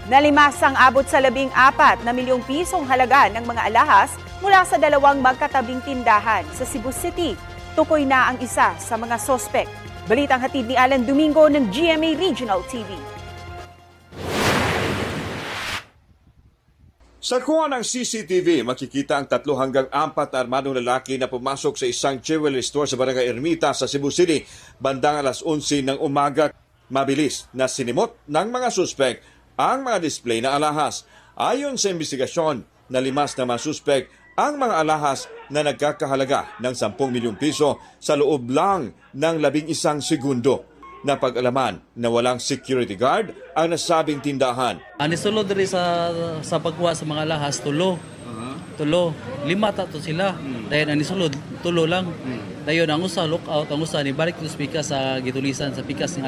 Nalimas ang abot sa 14 na milyong pisong halaga ng mga alahas mula sa dalawang magkatabing tindahan sa Cebu City. Tukoy na ang isa sa mga sospek. Balitang hatid ni Alan Domingo ng GMA Regional TV. Sa kuha ng CCTV, makikita ang 3 hanggang 4 na armadong lalaki na pumasok sa isang jewelry store sa Barangay Ermita sa Cebu City bandang alas 11 ng umaga. Mabilis na sinimot ng mga suspek ang mga display na alahas. Ayon sa investigasyon, nalimas ng mga suspek ang mga alahas na nagkakahalaga ng 10 milyong piso sa loob lang ng 11 segundo. Napag-alaman na walang security guard ang nasabing tindahan. Anisulod rin sa pagkuha sa mga alahas, tulo. Tulo. 5 tato sila. Dahil anisulod, tulo lang. Dayon ang usa lookout, ang usa ni balik to pikas sa gitulisan sa pikas ng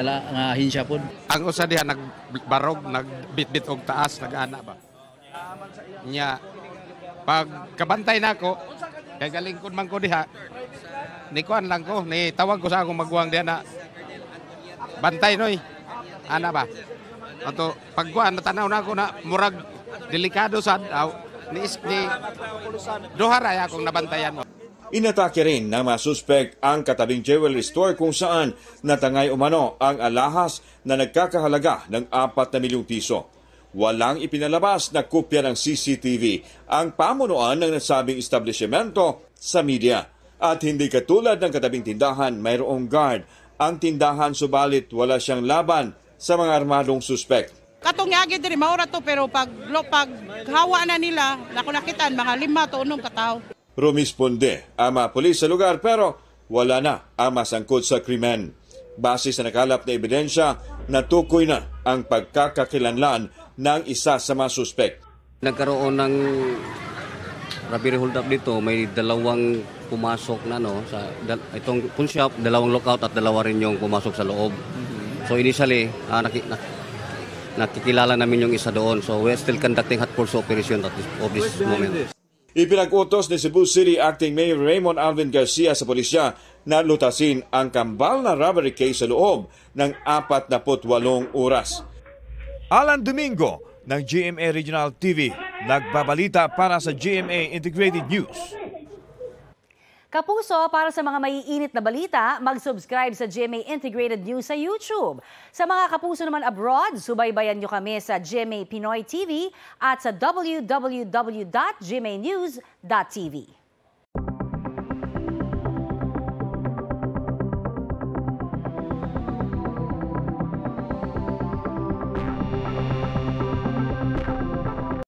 ahinsya pod. Ang usa diha nagbarog, nagbitbit og taas, nag-ana ba. Nya pag kabantay nako, kay galingkod man ko diha. Ni kuan lang ko, ni tawag ko sa akong magwang diha na bantay noy. Ana ba? Ato pagkuan natanaw na ako na murag delikado sad ni duha ra akong nabantayan mo. Inatake rin ng mga suspek ang katabing jewelry store kung saan natangay umano ang alahas na nagkakahalaga ng 4 na milyong piso. Walang ipinalabas na kopya ng CCTV ang pamunuan ng nasabing establishmento sa media. At hindi katulad ng katabing tindahan, mayroong guard ang tindahan subalit wala siyang laban sa mga armadong suspek. Katong yagi diri maura to pero pag hawa na nila, nakitaan mga 5 to 6 katao. Rumisponde ang mga pulis sa lugar pero wala na ang masangkot sa krimen. Base sa nakalap na ebidensya, natukoy na ang pagkakakilanlan ng isa sa mga suspek. Nagkaroon ng robbery hold up dito, may 2 pumasok na sa itong pawn shop, 2 lookout at 2 rin yung pumasok sa loob. So initially, nakikilala namin yung isa doon. So we're still conducting hot pursuit operation at this moment. Ipinag-utos ni Cebu City Acting Mayor Raymond Alvin Garcia sa pulisya na lutasin ang kambal na robbery case sa loob ng 48 oras. Alan Domingo ng GMA Regional TV, nagbabalita para sa GMA Integrated News. Kapuso, para sa mga maiinit na balita, mag-subscribe sa GMA Integrated News sa YouTube. Sa mga kapuso naman abroad, subaybayan nyo kami sa GMA Pinoy TV at sa www.gmanews.tv.